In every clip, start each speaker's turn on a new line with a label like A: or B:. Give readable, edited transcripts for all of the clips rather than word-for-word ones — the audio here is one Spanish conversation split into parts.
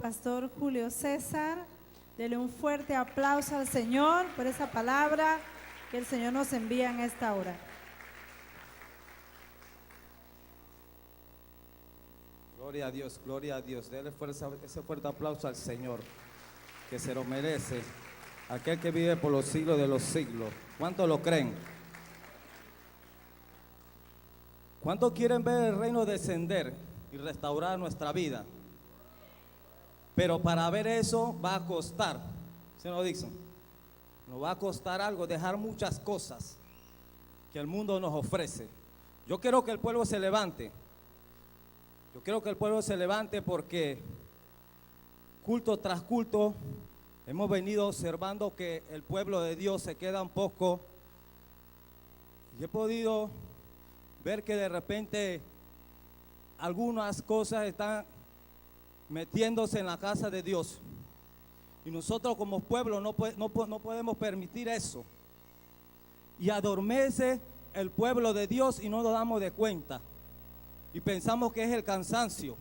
A: Pastor Julio César. Dele un fuerte aplauso al Señor por esa palabra que el Señor nos envía en esta hora.
B: Gloria a Dios, gloria a Dios. Dele ese fuerte aplauso al Señor, que se lo merece. Aquel que vive por los siglos de los siglos. ¿Cuántos lo creen? ¿Cuántos quieren ver el reino descender y restaurar nuestra vida? Pero para ver eso va a costar. ¿Sí lo dicen? Nos va a costar algo, dejar muchas cosas que el mundo nos ofrece. Yo quiero que el pueblo se levante. Yo quiero que el pueblo se levante porque culto tras culto hemos venido observando que el pueblo de Dios se queda un poco. Y he podido ver que de repente algunas cosas están metiéndose en la casa de Dios. Y nosotros como pueblo no podemos permitir eso. Y adormece el pueblo de Dios y no nos damos de cuenta. Y pensamos que es el cansancio.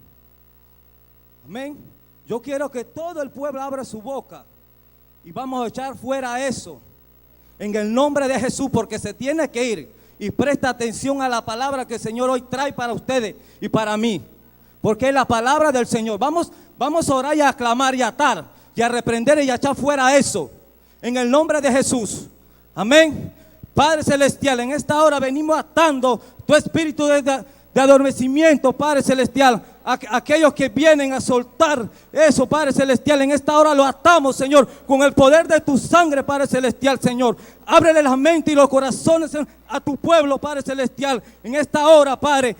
B: Amén. Yo quiero que todo el pueblo abra su boca y vamos a echar fuera eso en el nombre de Jesús, porque se tiene que ir. Y presta atención a la palabra que el Señor hoy trae para ustedes y para mí, porque es la palabra del Señor. Vamos a orar y a clamar y a atar y a reprender y a echar fuera eso en el nombre de Jesús. Amén. Padre celestial, en esta hora venimos atando tu espíritu de adormecimiento, Padre celestial, aquellos que vienen a soltar eso, Padre celestial, en esta hora lo atamos, Señor, con el poder de tu sangre, Padre celestial, Señor. Ábrele la mente y los corazones a tu pueblo, Padre celestial, en esta hora, Padre.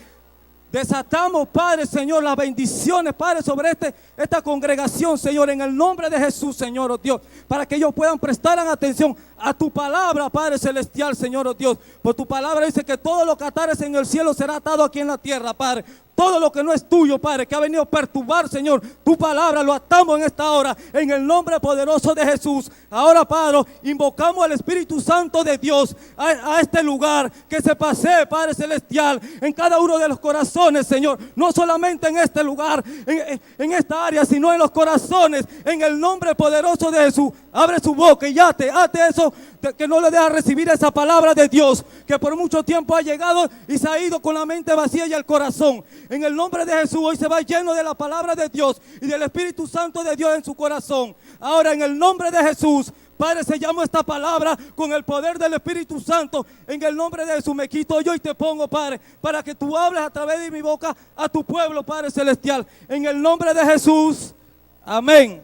B: Desatamos, Padre, Señor, las bendiciones, Padre, sobre esta congregación, Señor, en el nombre de Jesús, Señor, oh Dios, para que ellos puedan prestar atención a tu palabra, Padre celestial, Señor, oh Dios. Por tu palabra dice que todo lo que atares en el cielo será atado aquí en la tierra, Padre. Todo lo que no es tuyo, Padre, que ha venido a perturbar, Señor, tu palabra, lo atamos en esta hora, en el nombre poderoso de Jesús. Ahora, Padre, invocamos al Espíritu Santo de Dios a este lugar, que se pasee, Padre celestial, en cada uno de los corazones, Señor. No solamente en este lugar, en esta área, sino en los corazones, en el nombre poderoso de Jesús. Abre su boca y ate eso que no le deja recibir esa palabra de Dios, que por mucho tiempo ha llegado y se ha ido con la mente vacía y el corazón. En el nombre de Jesús, hoy se va lleno de la palabra de Dios y del Espíritu Santo de Dios en su corazón. Ahora, en el nombre de Jesús, Padre, sellamos esta palabra con el poder del Espíritu Santo. En el nombre de Jesús me quito yo y te pongo, Padre, para que tú hables a través de mi boca a tu pueblo, Padre celestial. En el nombre de Jesús, amén.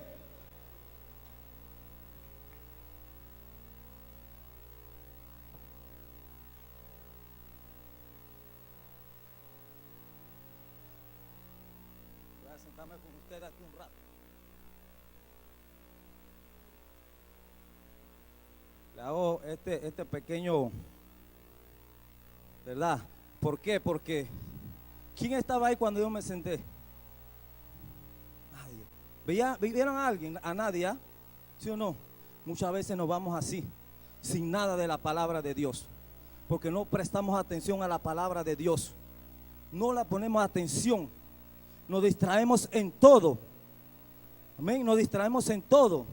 B: Voy a sentarme con ustedes aquí un rato. Le hago este pequeño, ¿verdad? ¿Por qué? Porque ¿quién estaba ahí cuando yo me senté? Nadie. ¿Vieron a alguien? A nadie, ¿ah? ¿Sí o no? Muchas veces nos vamos así, sin nada de la palabra de Dios, porque no prestamos atención a la palabra de Dios. No la ponemos atención. Nos distraemos en todo. Amén. Nos distraemos en todo.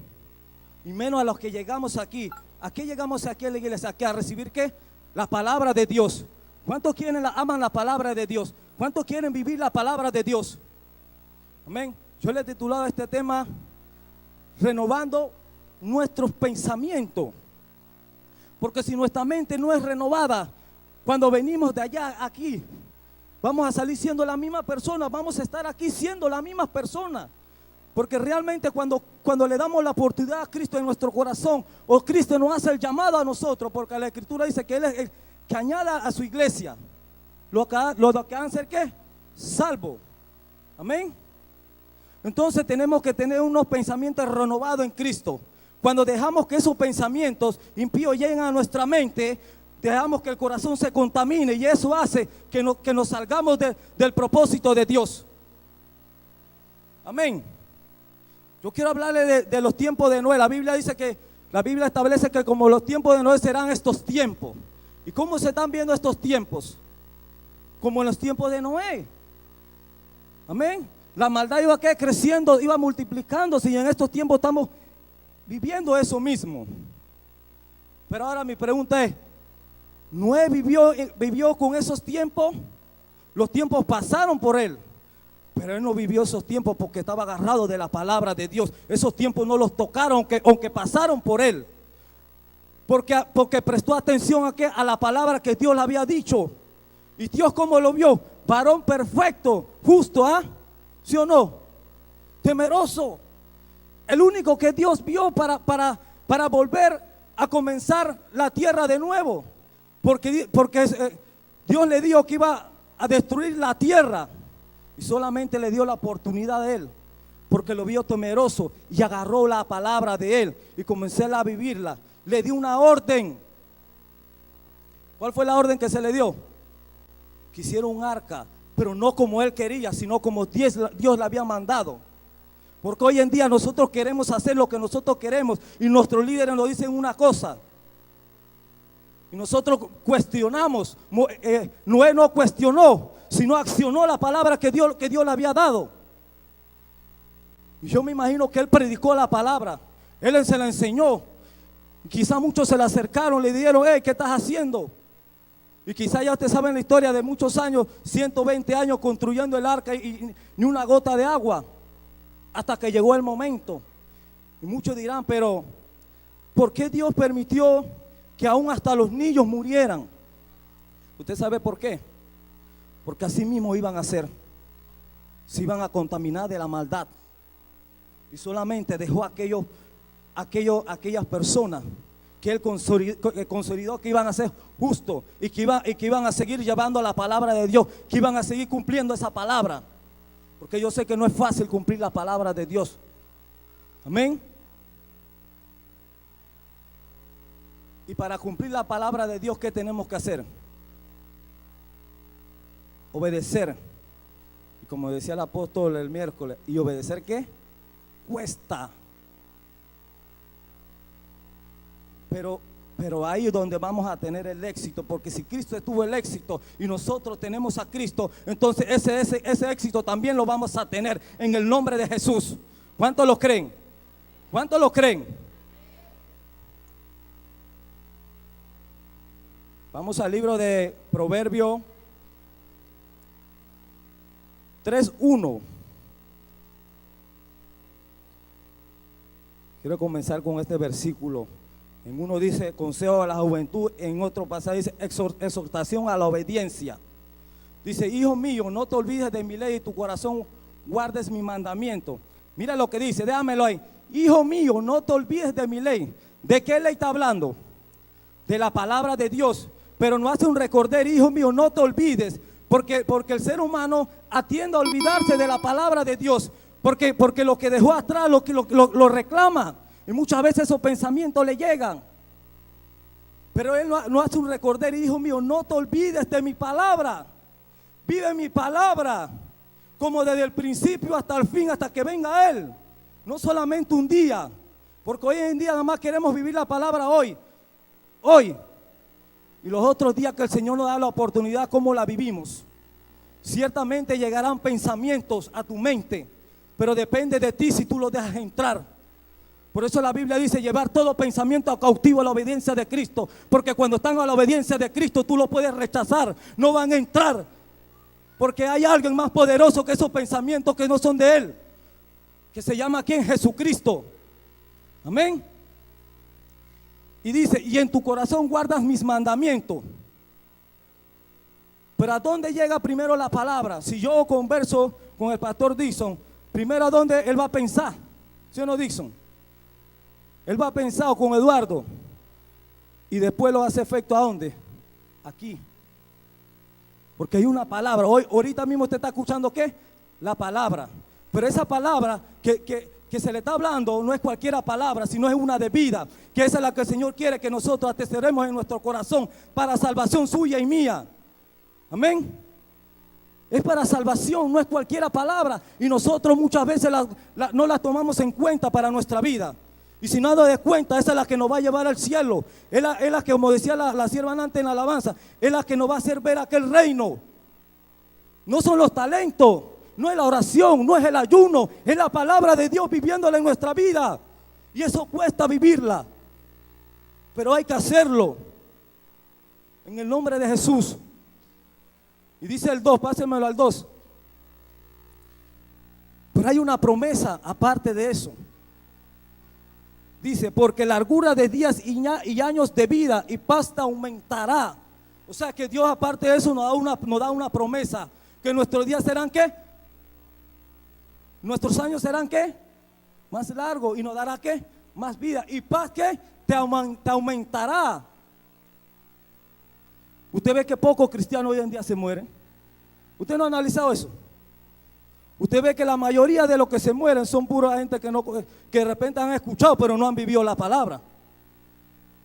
B: Y menos a los que llegamos aquí. ¿A qué llegamos aquí a la iglesia? ¿Aquí a recibir qué? La palabra de Dios. ¿Cuántos aman la palabra de Dios? ¿Cuántos quieren vivir la palabra de Dios? Amén. Yo le he titulado este tema renovando nuestros pensamientos. Porque si nuestra mente no es renovada, cuando venimos de allá aquí, vamos a salir siendo la misma persona, vamos a estar aquí siendo la misma persona. Porque realmente cuando le damos la oportunidad a Cristo en nuestro corazón, o Cristo nos hace el llamado a nosotros, porque la Escritura dice que Él es el que añada a su iglesia lo que han de ser ¿qué? Salvo. Amén. Entonces tenemos que tener unos pensamientos renovados en Cristo. Cuando dejamos que esos pensamientos impíos lleguen a nuestra mente, dejamos que el corazón se contamine y eso hace que nos salgamos del propósito de Dios. Amén. Yo quiero hablarle de los tiempos de Noé. La Biblia establece que como los tiempos de Noé serán estos tiempos. ¿Y cómo se están viendo estos tiempos? Como en los tiempos de Noé. Amén. La maldad iba creciendo, iba multiplicándose, y en estos tiempos estamos viviendo eso mismo. Pero ahora mi pregunta es, ¿Noé vivió con esos tiempos? Los tiempos pasaron por él, pero él no vivió esos tiempos porque estaba agarrado de la palabra de Dios. Esos tiempos no los tocaron, aunque pasaron por él, porque prestó atención a la palabra que Dios le había dicho. Y Dios, ¿cómo lo vio? Varón perfecto, justo, ¿ah? ¿Sí o no? Temeroso. El único que Dios vio para volver a comenzar la tierra de nuevo. Porque Dios le dijo que iba a destruir la tierra, y solamente le dio la oportunidad a él, porque lo vio temeroso y agarró la palabra de él y comenzó a vivirla. Le dio una orden. ¿Cuál fue la orden que se le dio? Que hiciera un arca, pero no como él quería, sino como Dios le había mandado. Porque hoy en día nosotros queremos hacer lo que nosotros queremos, y nuestros líderes nos dicen una cosa y nosotros cuestionamos. Noé no cuestionó, sino accionó la palabra que Dios le había dado. Y yo me imagino que él predicó la palabra, él se la enseñó. Quizá muchos se le acercaron, le dijeron: hey, ¿qué estás haciendo? Y quizá ya ustedes saben la historia de muchos años, 120 años construyendo el arca, y ni una gota de agua, hasta que llegó el momento. Y muchos dirán: pero ¿por qué Dios permitió que aún hasta los niños murieran? ¿Usted sabe por qué? Porque así mismo iban a ser, se iban a contaminar de la maldad. Y solamente dejó aquellas personas que él consolidó que iban a ser justos, y que iban a seguir llevando la palabra de Dios, que iban a seguir cumpliendo esa palabra. Porque yo sé que no es fácil cumplir la palabra de Dios. Amén. Y para cumplir la palabra de Dios, ¿qué tenemos que hacer? Obedecer. Y como decía el apóstol el miércoles, ¿y obedecer qué? Cuesta. Pero ahí es donde vamos a tener el éxito, porque si Cristo tuvo el éxito y nosotros tenemos a Cristo, entonces ese éxito también lo vamos a tener en el nombre de Jesús. ¿Cuántos lo creen? ¿Cuántos lo creen? Vamos al libro de Proverbios 3:1. Quiero comenzar con este versículo. En uno dice consejo a la juventud, en otro pasaje dice exhortación a la obediencia. Dice: hijo mío, no te olvides de mi ley, y tu corazón guardes mi mandamiento. Mira lo que dice, déjamelo ahí. Hijo mío, no te olvides de mi ley. ¿De qué ley está hablando? De la palabra de Dios. Pero no hace un recordar: hijo mío, no te olvides. Porque el ser humano atiende a olvidarse de la palabra de Dios. Porque lo que dejó atrás lo reclama. Y muchas veces esos pensamientos le llegan. Pero él no hace un recordar: hijo mío, no te olvides de mi palabra. Vive mi palabra, como desde el principio hasta el fin, hasta que venga Él. No solamente un día, porque hoy en día nada más queremos vivir la palabra hoy. Y los otros días que el Señor nos da la oportunidad, ¿cómo la vivimos? Ciertamente llegarán pensamientos a tu mente, pero depende de ti si tú los dejas entrar. Por eso la Biblia dice: llevar todo pensamiento cautivo a la obediencia de Cristo. Porque cuando están a la obediencia de Cristo, tú lo puedes rechazar, no van a entrar. Porque hay alguien más poderoso que esos pensamientos que no son de Él, que se llama ¿quién? Jesucristo. Amén. Y dice: y en tu corazón guardas mis mandamientos. Pero ¿a dónde llega primero la palabra? Si yo converso con el pastor Dixon, primero ¿a dónde él va a pensar? ¿Sí o no, Dixon? Él va a pensar con Eduardo, y después lo hace efecto ¿a dónde? Aquí. Porque hay una palabra. Ahorita mismo usted está escuchando ¿qué? La palabra. Pero esa palabra que se le está hablando no es cualquier palabra, sino es una de vida, que esa es la que el Señor quiere que nosotros atesoremos en nuestro corazón para salvación suya y mía. Amén. Es para salvación, no es cualquier palabra, y nosotros muchas veces no la tomamos en cuenta para nuestra vida. Y si no nos das cuenta, esa es la que nos va a llevar al cielo. Es la que, como decía la sierva antes en la alabanza, es la que nos va a hacer ver aquel reino. No son los talentos, no es la oración, no es el ayuno, es la palabra de Dios viviéndola en nuestra vida. Y eso cuesta vivirla, pero hay que hacerlo en el nombre de Jesús. Y dice el 2, pásenmelo al 2. Pero hay una promesa aparte de eso. Dice, porque largura de días y años de vida y paz te aumentará. O sea que Dios aparte de eso nos da una promesa. Que nuestros días serán ¿qué? Nuestros años serán ¿qué? Más largos, y nos dará ¿qué? Más vida. Y paz ¿qué? Te aumentará. Usted ve que pocos cristianos hoy en día se mueren. ¿Usted no ha analizado eso? Usted ve que la mayoría de los que se mueren son pura gente que de repente han escuchado pero no han vivido la palabra.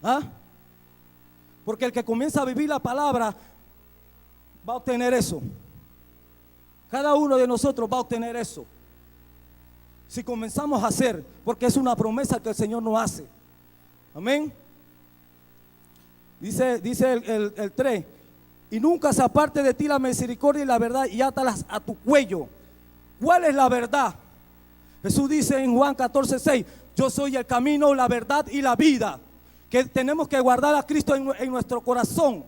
B: ¿Ah? Porque el que comienza a vivir la palabra va a obtener eso. Cada uno de nosotros va a obtener eso. Si comenzamos a hacer, porque es una promesa que el Señor nos hace. Amén. Dice el 3. Y nunca se aparte de ti la misericordia y la verdad y átalas a tu cuello. ¿Cuál es la verdad? Jesús dice en Juan 14:6, yo soy el camino, la verdad y la vida. Que tenemos que guardar a Cristo en nuestro corazón.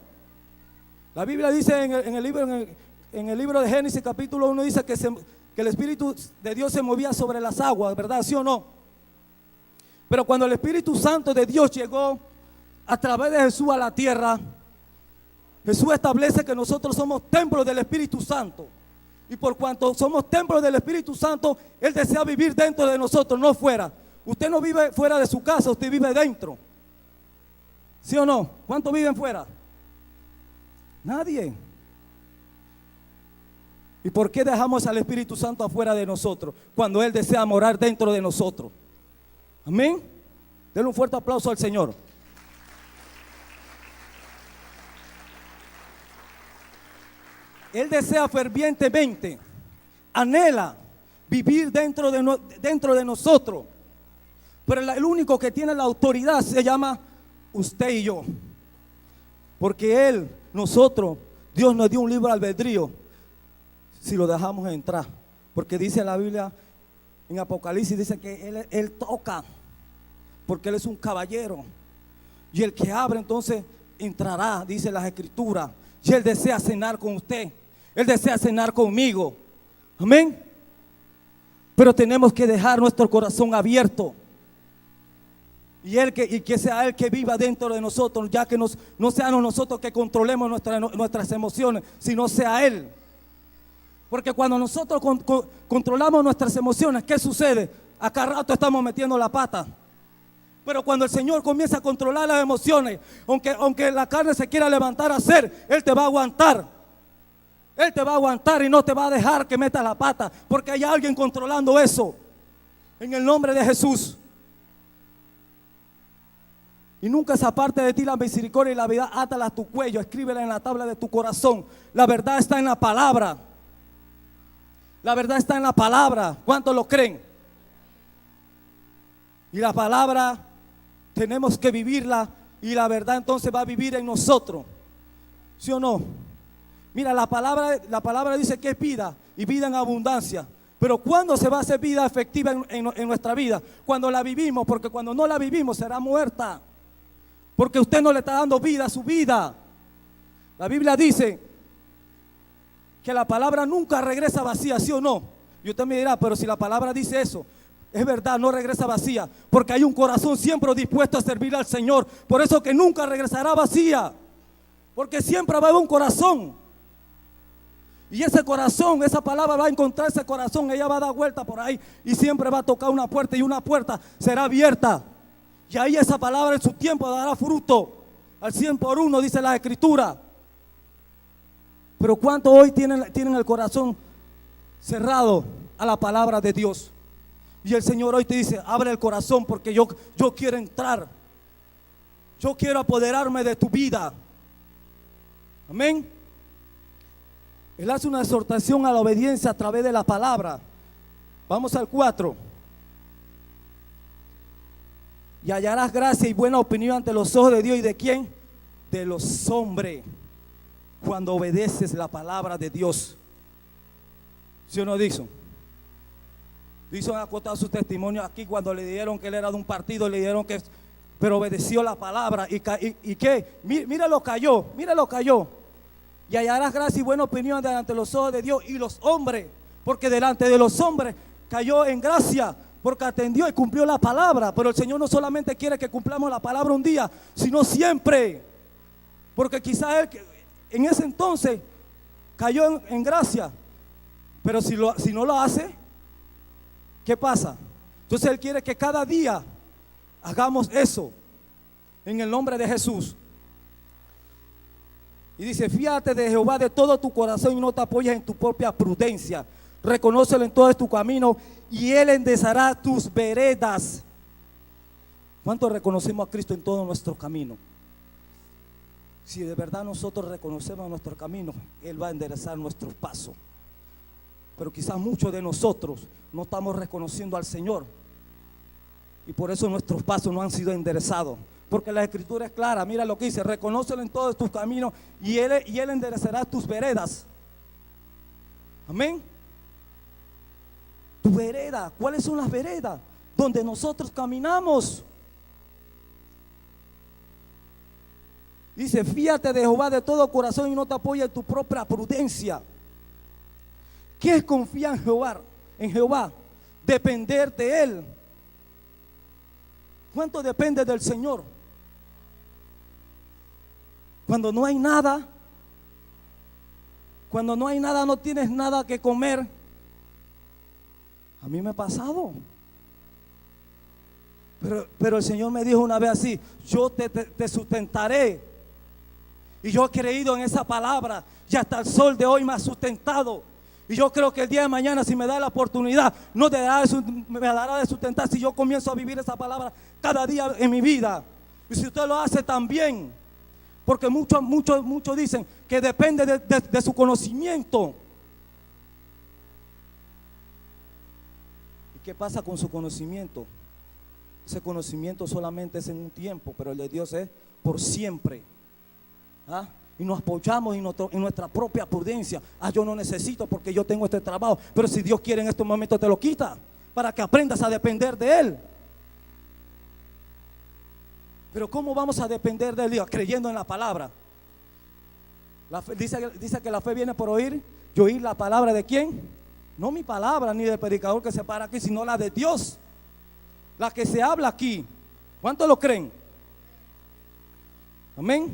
B: La Biblia dice en el libro de Génesis capítulo 1, dice que el Espíritu de Dios se movía sobre las aguas, ¿verdad? ¿Sí o no? Pero cuando el Espíritu Santo de Dios llegó a través de Jesús a la tierra, Jesús establece que nosotros somos templos del Espíritu Santo. Y por cuanto somos templos del Espíritu Santo, Él desea vivir dentro de nosotros, no fuera. Usted no vive fuera de su casa, usted vive dentro. ¿Sí o no? ¿Cuántos viven fuera? Nadie. ¿Y por qué dejamos al Espíritu Santo afuera de nosotros cuando Él desea morar dentro de nosotros? Amén. Denle un fuerte aplauso al Señor. Él desea fervientemente, anhela vivir dentro de nosotros. Pero el único que tiene la autoridad se llama usted y yo. Porque Dios nos dio un libre albedrío si lo dejamos entrar. Porque dice la Biblia en Apocalipsis, dice que Él toca, porque Él es un caballero. Y el que abre entonces entrará, dice las Escrituras. Y Él desea cenar con usted. Él desea cenar conmigo. Amén. Pero tenemos que dejar nuestro corazón abierto. Y que sea Él que viva dentro de nosotros. Ya que no seamos nosotros que controlemos nuestras emociones, sino sea Él. Porque cuando nosotros controlamos nuestras emociones, ¿qué sucede? A cada rato estamos metiendo la pata. Pero cuando el Señor comienza a controlar las emociones, aunque la carne se quiera levantar a hacer, Él te va a aguantar. Él te va a aguantar y no te va a dejar que metas la pata, porque hay alguien controlando eso. En el nombre de Jesús. Y nunca se aparte de ti la misericordia y la verdad, átala a tu cuello, escríbela en la tabla de tu corazón. La verdad está en la palabra. La verdad está en la palabra. ¿Cuántos lo creen? Y la palabra tenemos que vivirla, y la verdad entonces va a vivir en nosotros. ¿Sí o no? Mira, la palabra dice que es vida, y vida en abundancia. Pero ¿cuándo se va a hacer vida efectiva en nuestra vida? Cuando la vivimos, porque cuando no la vivimos será muerta. Porque usted no le está dando vida a su vida. La Biblia dice que la palabra nunca regresa vacía, ¿sí o no? Y usted me dirá, pero si la palabra dice eso, es verdad, no regresa vacía, porque hay un corazón siempre dispuesto a servir al Señor. Por eso que nunca regresará vacía, porque siempre va a haber un corazón. Y ese corazón, esa palabra va a encontrar ese corazón, ella va a dar vuelta por ahí y siempre va a tocar una puerta, y una puerta será abierta. Y ahí esa palabra en su tiempo dará fruto al 100 por 1, dice la Escritura. Pero ¿cuántos hoy tienen el corazón cerrado a la palabra de Dios? Y el Señor hoy te dice, abre el corazón, porque yo quiero entrar. Yo quiero apoderarme de tu vida. Amén. Él hace una exhortación a la obediencia a través de la palabra. Vamos al 4. Y hallarás gracia y buena opinión ante los ojos de Dios. ¿Y de quién? De los hombres, cuando obedeces la palabra de Dios. ¿Sí o no, Dixon? Dixon ha contado su testimonio aquí cuando le dijeron que él era de un partido, le dijeron que, pero obedeció la palabra y que, míralo cayó. Y hallarás gracia y buena opinión delante de los ojos de Dios y los hombres, porque delante de los hombres cayó en gracia, porque atendió y cumplió la palabra. Pero el Señor no solamente quiere que cumplamos la palabra un día, sino siempre, porque quizá él en ese entonces cayó en gracia, pero si no lo hace, ¿qué pasa? Entonces Él quiere que cada día hagamos eso en el nombre de Jesús. Y dice: fíate de Jehová de todo tu corazón y no te apoyes en tu propia prudencia. Reconócelo en todo tu camino y Él enderezará tus veredas. ¿Cuánto reconocemos a Cristo en todo nuestro camino? Si de verdad nosotros reconocemos nuestro camino, Él va a enderezar nuestros pasos. Pero quizás muchos de nosotros no estamos reconociendo al Señor y por eso nuestros pasos no han sido enderezados. Porque la Escritura es clara, mira lo que dice: reconócelo en todos tus caminos y Él enderezará tus veredas. Amén. Tu vereda, ¿cuáles son las veredas? Donde nosotros caminamos. Dice: fíate de Jehová de todo corazón y no te apoyes en tu propia prudencia. ¿Qué es confiar en Jehová? En Jehová, depender de Él. ¿Cuánto depende del Señor? Cuando no hay nada, no tienes nada que comer. A mí me ha pasado. Pero el Señor me dijo una vez así: yo te sustentaré. Y yo he creído en esa palabra y hasta el sol de hoy me ha sustentado. Y yo creo que el día de mañana, si me da la oportunidad, me dará de sustentar si yo comienzo a vivir esa palabra cada día en mi vida. Y si usted lo hace también, porque muchos dicen que depende de su conocimiento. ¿Y qué pasa con su conocimiento? Ese conocimiento solamente es en un tiempo, pero el de Dios es por siempre. ¿Ah? Y nos apoyamos en nuestra propia prudencia. Yo no necesito porque yo tengo este trabajo. Pero si Dios quiere en estos momentos te lo quita, para que aprendas a depender de Él. Pero ¿cómo vamos a depender de Dios? Creyendo en la palabra. Dice que la fe viene por oír. ¿Y oír la palabra de quién? No mi palabra ni del predicador que se para aquí, sino la de Dios, la que se habla aquí. ¿Cuántos lo creen? Amén.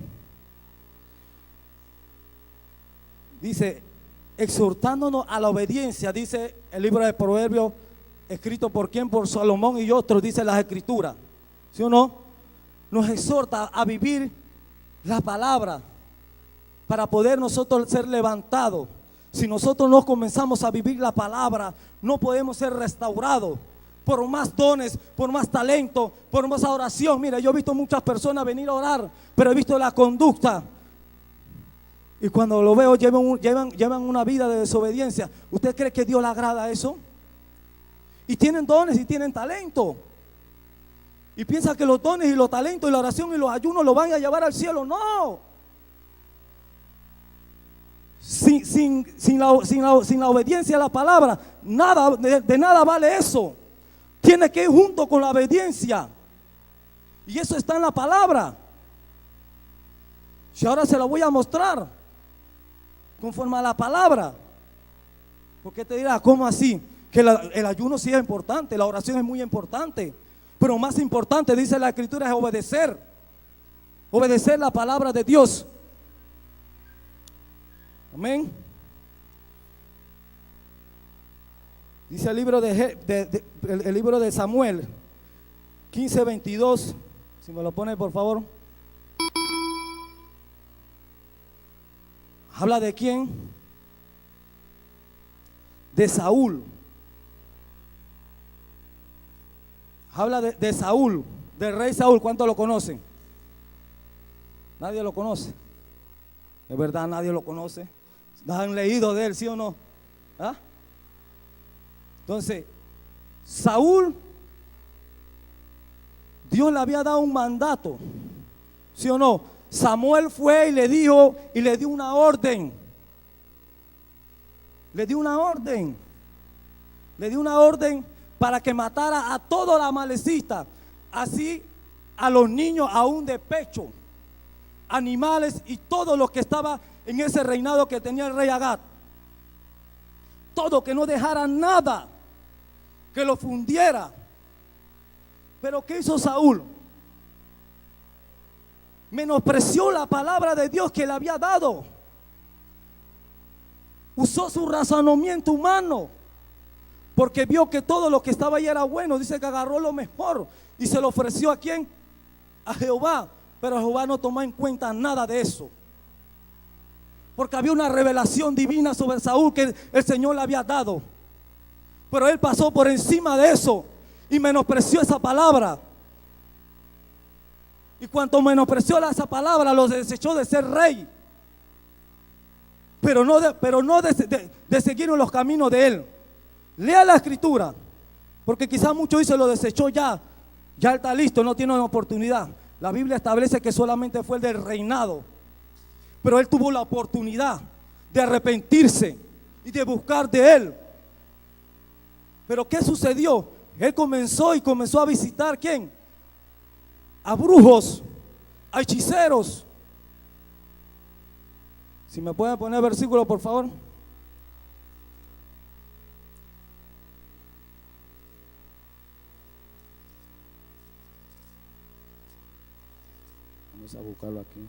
B: Dice: exhortándonos a la obediencia, dice el libro de Proverbios, escrito por quién, por Salomón y otros, dice las Escrituras. ¿Sí o no? Nos exhorta a vivir la palabra para poder nosotros ser levantados. Si nosotros no comenzamos a vivir la palabra, no podemos ser restaurados. Por más dones, por más talento, por más oración. Mira, yo he visto muchas personas venir a orar, pero he visto la conducta. Y cuando lo veo, llevan una vida de desobediencia. ¿Usted cree que Dios le agrada eso? Y tienen dones y tienen talento. Y piensa que los dones y los talentos y la oración y los ayunos lo van a llevar al cielo. No. Sin la obediencia a la palabra, nada, de nada vale eso. Tiene que ir junto con la obediencia. Y eso está en la palabra. Y ahora se lo voy a mostrar conforme a la palabra. Porque te dirá: ¿cómo así? Que el ayuno sí es importante, la oración es muy importante, pero más importante, dice la Escritura, es obedecer la palabra de Dios. Amén. Dice el libro de Samuel 15:22. Si me lo pone por favor. ¿Habla de quién? De Saúl. Habla de Saúl, del rey Saúl. ¿Cuántos lo conocen? Nadie lo conoce. Es verdad, nadie lo conoce. ¿Han leído de él, sí o no? ¿Ah? Entonces, Saúl, Dios le había dado un mandato, ¿sí o no? Samuel fue y le dijo y le dio una orden. le dio una orden. Le dio una orden para que matara a toda la amalecita, así a los niños aún de pecho, animales y todo lo que estaba en ese reinado que tenía el rey Agag. Todo, que no dejara nada, que lo fundiera. Pero ¿qué hizo Saúl? Menospreció la palabra de Dios que le había dado. Usó su razonamiento humano, porque vio que todo lo que estaba ahí era bueno. Dice que agarró lo mejor y se lo ofreció ¿a quién? A Jehová. Pero Jehová no tomó en cuenta nada de eso, porque había una revelación divina sobre Saúl que el Señor le había dado. Pero él pasó por encima de eso y menospreció esa palabra. Y cuanto menospreció esa palabra, lo desechó de ser rey. Pero no de seguir en los caminos de él. Lea la escritura, porque quizás muchos dicen lo desechó ya él está listo, no tiene una oportunidad. La Biblia establece que solamente fue el del reinado, pero él tuvo la oportunidad de arrepentirse y de buscar de él. Pero ¿qué sucedió? Él comenzó a visitar ¿quién? A brujos, a hechiceros. Si me pueden poner versículo, por favor. Vamos a buscarlo aquí.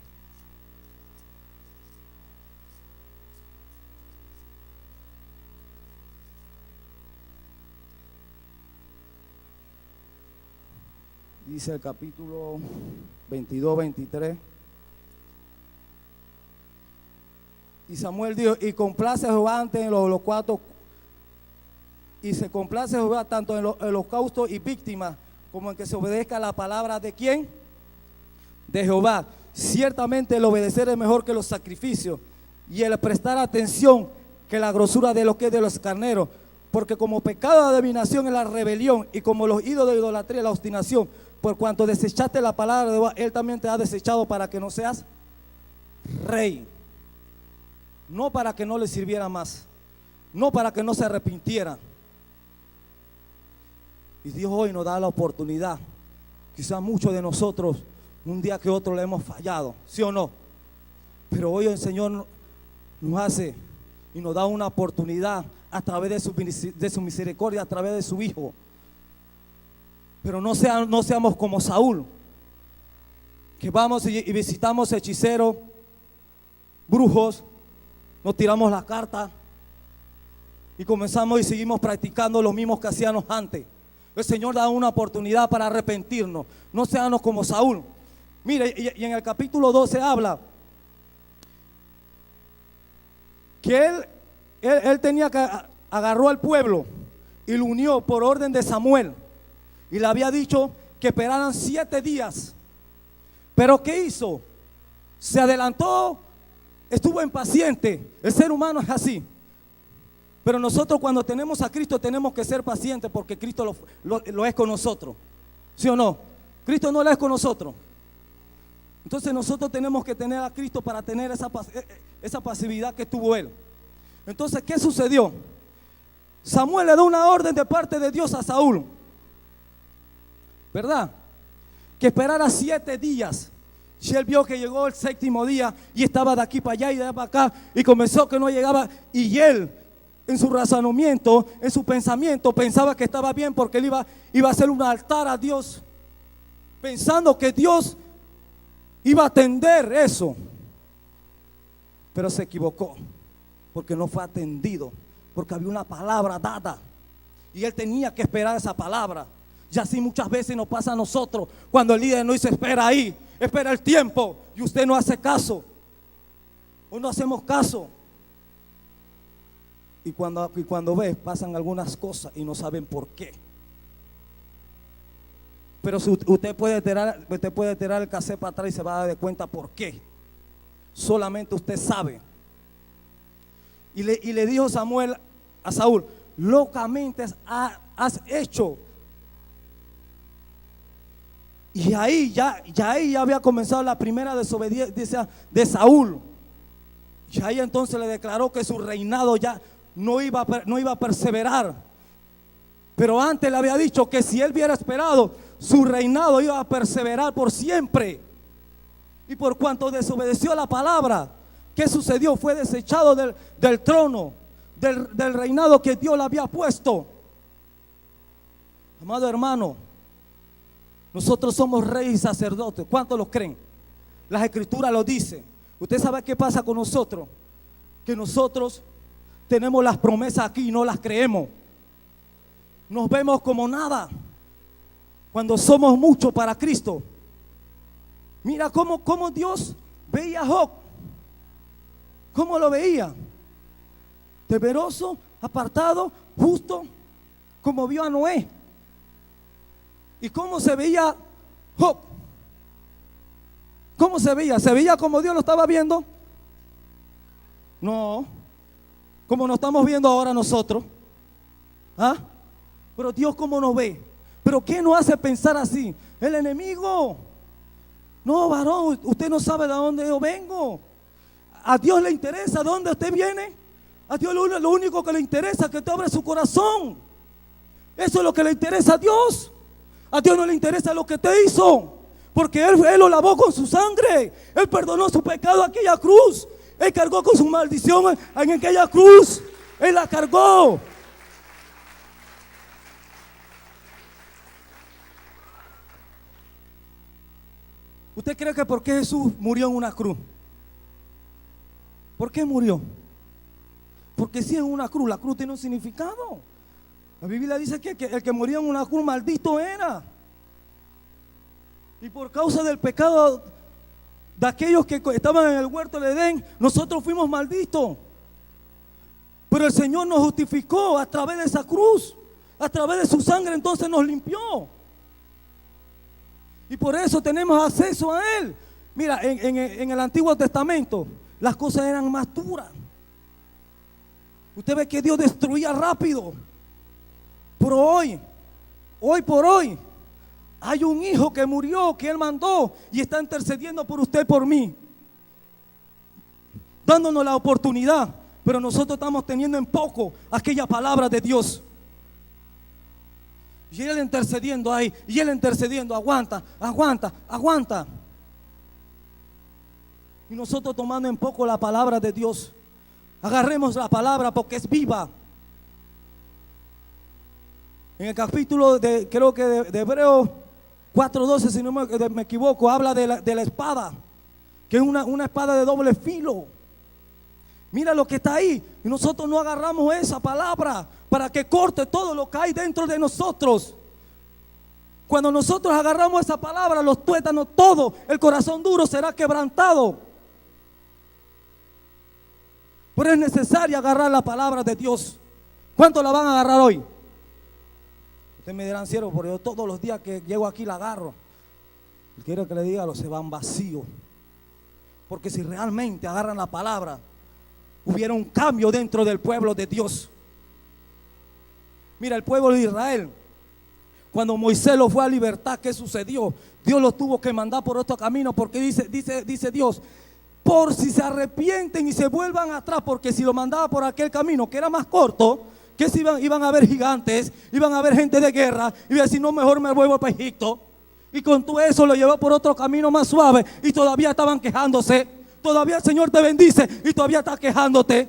B: Dice el capítulo 22, 23. Y Samuel dijo: y complace a Jehová ante en los cuatro. Y se complace a Jehová tanto en los holocaustos y víctimas, como en que se obedezca la palabra de ¿quién? De Jehová. Ciertamente el obedecer es mejor que los sacrificios, y el prestar atención que la grosura de lo que es de los carneros. Porque como pecado de adivinación es la rebelión, y como los ídolos de idolatría es la obstinación. Por cuanto desechaste la palabra de Jehová, él también te ha desechado para que no seas rey. No para que no le sirviera más, no para que no se arrepintiera. Y Dios hoy nos da la oportunidad. Quizás muchos de nosotros un día que otro le hemos fallado, ¿sí o no? Pero hoy el Señor nos hace y nos da una oportunidad a través de su misericordia, a través de su Hijo. Pero no seamos como Saúl, que vamos y visitamos hechiceros, brujos, nos tiramos la carta y comenzamos y seguimos practicando los mismos que hacíamos antes. El Señor da una oportunidad para arrepentirnos. No seamos como Saúl. Mire, y en el capítulo 12 habla que él tenía que agarró al pueblo y lo unió por orden de Samuel, y le había dicho que esperaran 7 días. Pero ¿qué hizo? Se adelantó, estuvo impaciente. El ser humano es así. Pero nosotros cuando tenemos a Cristo tenemos que ser pacientes, porque Cristo lo es con nosotros. ¿Sí o no? Cristo no lo es con nosotros. Entonces nosotros tenemos que tener a Cristo para tener esa pasividad que tuvo él. Entonces, ¿qué sucedió? Samuel le da una orden de parte de Dios a Saúl, ¿verdad? Que esperara 7 días. Y él vio que llegó el 7º día y estaba de aquí para allá y de allá para acá, y comenzó que no llegaba. Y él, en su razonamiento, en su pensamiento, pensaba que estaba bien, porque él iba a hacer un altar a Dios, pensando que Dios iba a atender eso. Pero se equivocó, porque no fue atendido, porque había una palabra dada y él tenía que esperar esa palabra. Y así muchas veces nos pasa a nosotros, cuando el líder nos dice: espera ahí, espera el tiempo, y usted no hace caso, o no hacemos caso. Y cuando ves, pasan algunas cosas y no saben por qué. Pero si usted puede tirar el cassette para atrás y se va a dar cuenta por qué. Solamente usted sabe. Y le dijo Samuel a Saúl: locamente has hecho. Y ahí ya había comenzado la primera desobediencia de Saúl. Y ahí entonces le declaró que su reinado ya no iba a perseverar. Pero antes le había dicho que si él hubiera esperado, su reinado iba a perseverar por siempre. Y por cuanto desobedeció la palabra, ¿qué sucedió? Fue desechado del trono, del reinado que Dios le había puesto. Amado hermano, nosotros somos reyes y sacerdotes. ¿Cuántos lo creen? Las escrituras lo dicen. ¿Usted sabe qué pasa con nosotros? Que nosotros tenemos las promesas aquí y no las creemos. Nos vemos como nada cuando somos mucho para Cristo. Mira cómo Dios veía a Job. ¿Cómo lo veía? Temeroso, apartado, justo, como vio a Noé. ¿Y cómo se veía Job? ¿Cómo se veía? ¿Se veía como Dios lo estaba viendo? No, como nos estamos viendo ahora nosotros. ¿Ah? Pero Dios, ¿cómo nos ve? ¿Pero qué nos hace pensar así? El enemigo. No, varón, usted no sabe de dónde yo vengo. A Dios le interesa de dónde usted viene. A Dios lo único que le interesa es que te abra su corazón. Eso es lo que le interesa a Dios. A Dios no le interesa lo que te hizo, porque Él lo lavó con su sangre. Él perdonó su pecado en aquella cruz. Él cargó con su maldición en aquella cruz. Él la cargó. ¿Usted cree que por qué Jesús murió en una cruz? ¿Por qué murió? Porque si en una cruz, la cruz tiene un significado. La Biblia dice que el que moría en una cruz maldito era. Y por causa del pecado de aquellos que estaban en el huerto del Edén, nosotros fuimos malditos. Pero el Señor nos justificó a través de esa cruz, a través de su sangre, entonces nos limpió. Y por eso tenemos acceso a Él. Mira, en el Antiguo Testamento las cosas eran más duras. Usted ve que Dios destruía rápido. Pero hoy por hoy, hay un hijo que murió, que Él mandó y está intercediendo por usted, por mí, dándonos la oportunidad. Pero nosotros estamos teniendo en poco aquella palabra de Dios. Y Él intercediendo ahí, y Él intercediendo, aguanta. Y nosotros tomando en poco la palabra de Dios. Agarremos la palabra porque es viva. En el capítulo creo que de Hebreos 4:12, si no me equivoco, habla de la espada, que es una espada de doble filo. Mira lo que está ahí. Y nosotros no agarramos esa palabra para que corte todo lo que hay dentro de nosotros. Cuando nosotros agarramos esa palabra, los tuétanos, todo, el corazón duro será quebrantado. Pero es necesario agarrar la palabra de Dios. ¿Cuántos la van a agarrar hoy? Ustedes me dirán, siervo, porque yo todos los días que llego aquí la agarro. Y quiero que le diga, los se van vacíos. Porque si realmente agarran la palabra, hubiera un cambio dentro del pueblo de Dios. Mira, el pueblo de Israel, cuando Moisés lo fue a libertar, ¿qué sucedió? Dios lo tuvo que mandar por otro camino, porque dice Dios, por si se arrepienten y se vuelvan atrás, porque si lo mandaba por aquel camino que era más corto, que si iban a haber gigantes, iban a haber gente de guerra, y iba a decir, no, mejor me vuelvo para Egipto. Y con todo eso lo llevó por otro camino más suave, y todavía estaban quejándose. Todavía el Señor te bendice y todavía estás quejándote.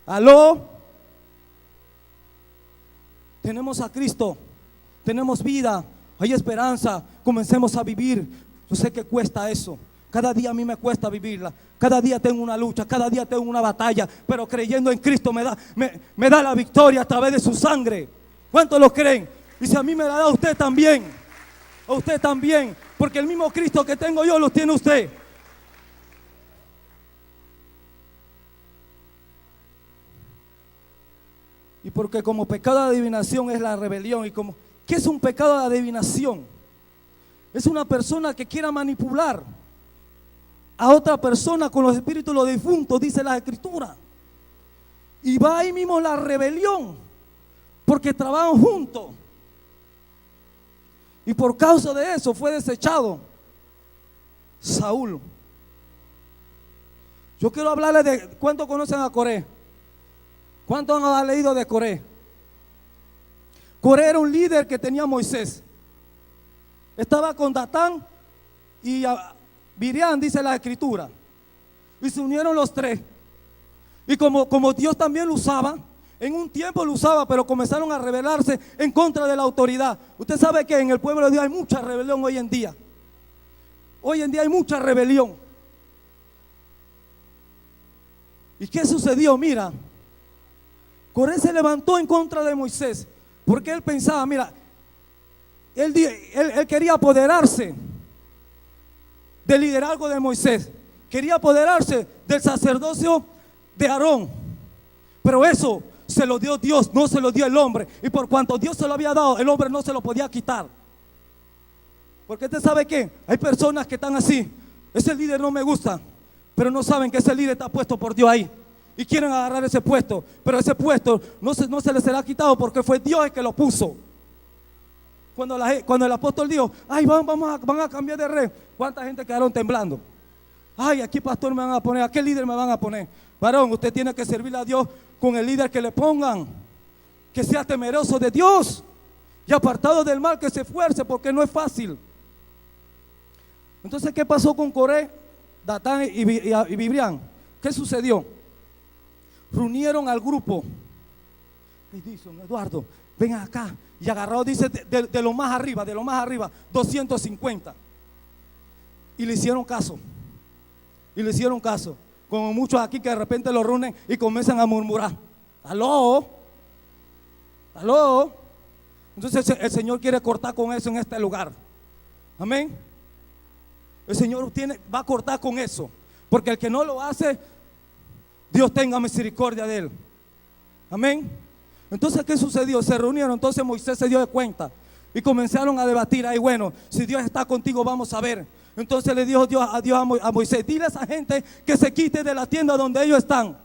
B: ¿Aló? Tenemos a Cristo, tenemos vida, hay esperanza, comencemos a vivir. Yo sé que cuesta eso. Cada día a mí me cuesta vivirla. Cada día tengo una lucha, cada día tengo una batalla, pero creyendo en Cristo me da la victoria a través de su sangre. ¿Cuántos lo creen? Y si a mí me la da, a usted también. A usted también, porque el mismo Cristo que tengo yo lo tiene usted. Y porque como pecado de adivinación es la rebelión. Y como, ¿qué es un pecado de adivinación? Es una persona que quiera manipular a otra persona con los espíritus de los difuntos, dice la Escritura. Y va ahí mismo la rebelión, porque trabajan juntos. Y por causa de eso fue desechado Saúl. Yo quiero hablarles de, ¿cuántos conocen a Coré? ¿Cuántos han leído de Coré? Coré era un líder que tenía Moisés. Estaba con Datán y Miriam, dice la escritura. Y se unieron los tres. Y como Dios también lo usaba, en un tiempo lo usaba, pero comenzaron a rebelarse en contra de la autoridad. Usted sabe que en el pueblo de Dios hay mucha rebelión hoy en día. Hoy en día hay mucha rebelión. ¿Y qué sucedió? Mira, Coré se levantó en contra de Moisés, porque él pensaba, mira, él quería apoderarse del liderazgo de Moisés, quería apoderarse del sacerdocio de Aarón, pero eso se lo dio Dios, no se lo dio el hombre, y por cuanto Dios se lo había dado, el hombre no se lo podía quitar. Porque usted sabe que hay personas que están así, ese líder no me gusta, pero no saben que ese líder está puesto por Dios ahí y quieren agarrar ese puesto, pero ese puesto no se les será quitado porque fue Dios el que lo puso. Cuando el apóstol dijo, ay, van a cambiar de rey, ¿cuánta gente quedaron temblando? Ay, aquí pastor me van a poner, ¿a qué líder me van a poner? Varón, usted tiene que servirle a Dios con el líder que le pongan, que sea temeroso de Dios y apartado del mal, que se esfuerce, porque no es fácil. Entonces, ¿qué pasó con Coré, Datán y Miriam? ¿Qué sucedió? Reunieron al grupo y dicen, Eduardo, ven acá. Y agarrado, dice, de lo más arriba, 250. Y le hicieron caso. Como muchos aquí que de repente lo reúnen y comienzan a murmurar. Aló. Entonces el Señor quiere cortar con eso en este lugar. Amén. El Señor va a cortar con eso, porque el que no lo hace, Dios tenga misericordia de él. Amén. Entonces, ¿qué sucedió? Se reunieron, entonces Moisés se dio de cuenta y comenzaron a debatir. Ahí, bueno, si Dios está contigo, vamos a ver. Entonces le dijo Dios a Moisés, dile a esa gente que se quite de la tienda donde ellos están.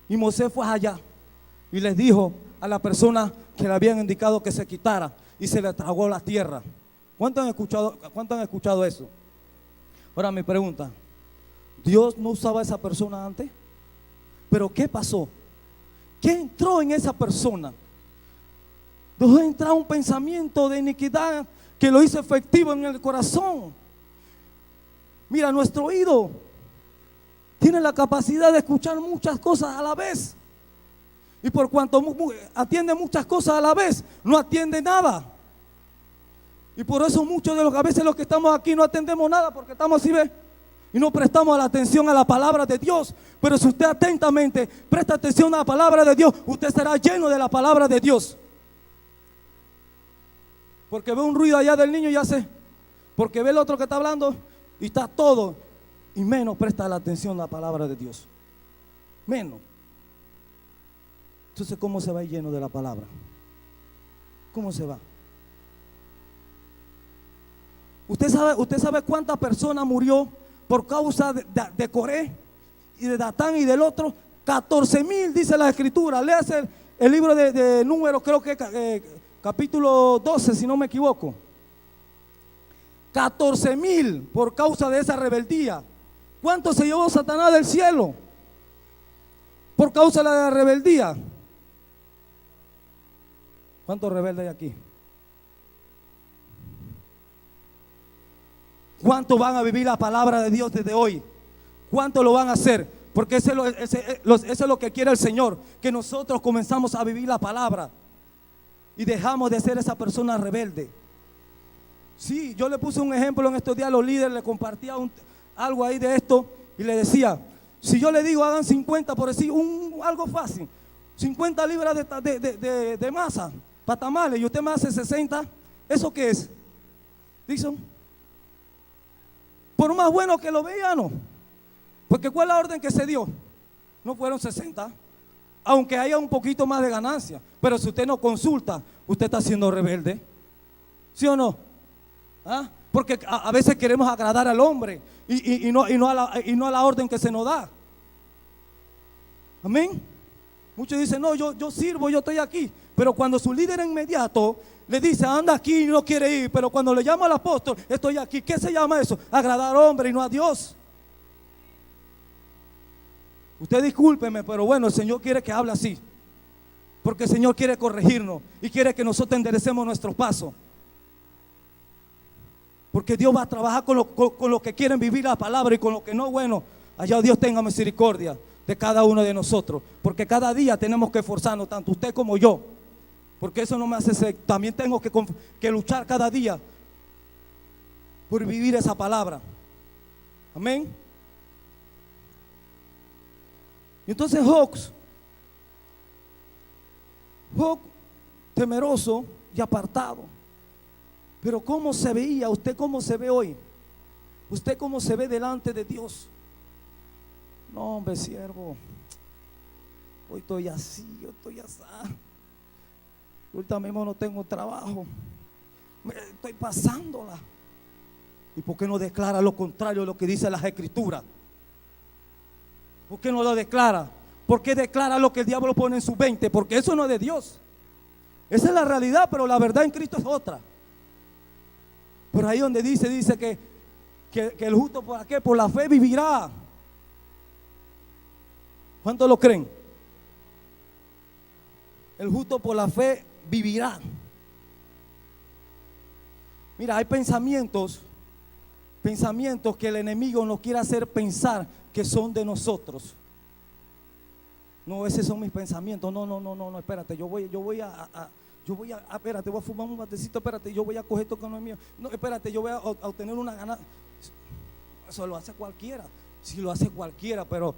B: Y Moisés fue allá y les dijo a la persona que le habían indicado que se quitara, y se le tragó la tierra. ¿Cuántos han escuchado eso? Ahora mi pregunta, ¿Dios no usaba a esa persona antes? ¿Pero qué pasó? ¿Qué entró en esa persona? Dejó entrar un pensamiento de iniquidad que lo hizo efectivo en el corazón. Mira, nuestro oído tiene la capacidad de escuchar muchas cosas a la vez. Y por cuanto atiende muchas cosas a la vez, no atiende nada. Y por eso muchos de a veces los que estamos aquí no atendemos nada, porque estamos así, ¿ve? Y no prestamos la atención a la palabra de Dios. Pero si usted atentamente presta atención a la palabra de Dios, usted será lleno de la palabra de Dios. Porque ve un ruido allá del niño y hace, porque ve el otro que está hablando y está todo, y menos presta la atención a la palabra de Dios. Menos. Entonces, ¿cómo se va a ir lleno de la palabra? ¿Cómo se va? ¿Usted sabe cuántas personas murió por causa de Coré y de Datán y del otro? 14,000 dice la escritura. Léase el libro de Números, creo que capítulo 12, si no me equivoco. 14,000 por causa de esa rebeldía. ¿Cuánto se llevó Satanás del cielo por causa de la rebeldía? ¿Cuántos rebeldes hay aquí? ¿Cuántos van a vivir la palabra de Dios desde hoy? ¿Cuántos lo van a hacer? Porque eso es lo que quiere el Señor, que nosotros comenzamos a vivir la palabra y dejamos de ser esa persona rebelde. Sí, yo le puse un ejemplo en estos días a los líderes, le compartía algo ahí de esto y le decía, si yo le digo hagan 50, por decir algo fácil, 50 libras de masa para tamales y usted me hace 60, ¿eso qué es? Dixon, por más bueno que lo vea, no. Porque ¿cuál es la orden que se dio? No fueron 60, aunque haya un poquito más de ganancia. Pero si usted no consulta, usted está siendo rebelde. ¿Sí o no? ¿Ah? Porque a veces queremos agradar al hombre y no a la orden que se nos da. Amén. Muchos dicen, no, yo sirvo, yo estoy aquí. Pero cuando su líder inmediato le dice, anda aquí y no quiere ir, pero cuando le llama al apóstol, estoy aquí. ¿Qué se llama eso? Agradar al hombre y no a Dios. Usted discúlpeme, pero bueno, el Señor quiere que hable así. Porque el Señor quiere corregirnos y quiere que nosotros enderecemos nuestros pasos. Porque Dios va a trabajar con los que quieren vivir la palabra y con los que no, bueno, allá Dios tenga misericordia de cada uno de nosotros. Porque cada día tenemos que esforzarnos, tanto usted como yo. Porque eso no me hace ser, también tengo que luchar cada día por vivir esa palabra. Amén. Y entonces Job, temeroso y apartado. Pero ¿cómo se veía? ¿Usted cómo se ve hoy? ¿Usted cómo se ve delante de Dios? No, hombre, siervo, hoy estoy así, yo estoy así. Ahorita mismo no tengo trabajo, estoy pasándola. ¿Y por qué no declara lo contrario de lo que dice las Escrituras? ¿Por qué no lo declara? ¿Por qué declara lo que el diablo pone en su 20? Porque eso no es de Dios. Esa es la realidad, pero la verdad en Cristo es otra. Por ahí donde dice que el justo por qué, por la fe vivirá. ¿Cuántos lo creen? El justo por la fe vivirá. Mira, hay pensamientos que el enemigo nos quiere hacer pensar que son de nosotros. No, esos son mis pensamientos. No, espérate, yo voy a, espérate, voy a fumar un batecito, espérate, yo voy a coger esto que no es mío. No, espérate, yo voy a obtener una ganancia. Eso lo hace cualquiera. Sí lo hace cualquiera, pero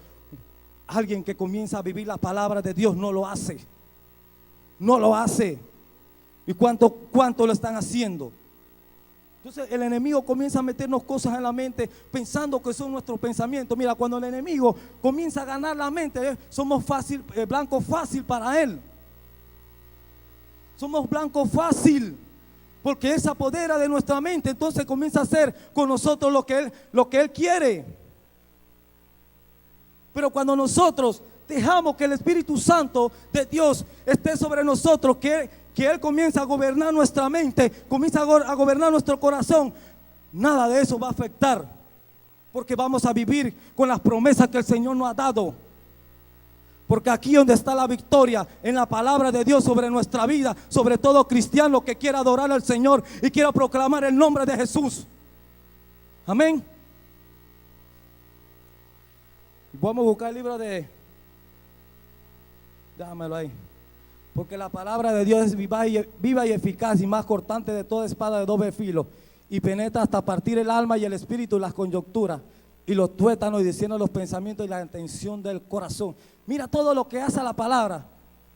B: alguien que comienza a vivir la palabra de Dios no lo hace. No lo hace. ¿Y cuánto lo están haciendo? Entonces el enemigo comienza a meternos cosas en la mente pensando que son nuestros pensamientos. Mira, cuando el enemigo comienza a ganar la mente, somos blanco fácil para él. Somos blanco fácil, porque él se apodera de nuestra mente. Entonces comienza a hacer con nosotros lo que él quiere. Pero cuando nosotros dejamos que el Espíritu Santo de Dios esté sobre nosotros, que Él comienza a gobernar nuestra mente, comienza a gobernar nuestro corazón, nada de eso va a afectar, porque vamos a vivir con las promesas que el Señor nos ha dado. Porque aquí donde está la victoria, en la palabra de Dios sobre nuestra vida, sobre todo cristiano que quiera adorar al Señor y quiera proclamar el nombre de Jesús. Amén. Y vamos a buscar el libro déjamelo ahí. Porque la palabra de Dios es viva y eficaz y más cortante de toda espada de doble filo, y penetra hasta partir el alma y el espíritu y las coyunturas y los tuétanos, y diciendo los pensamientos y la intención del corazón. Mira todo lo que hace la palabra,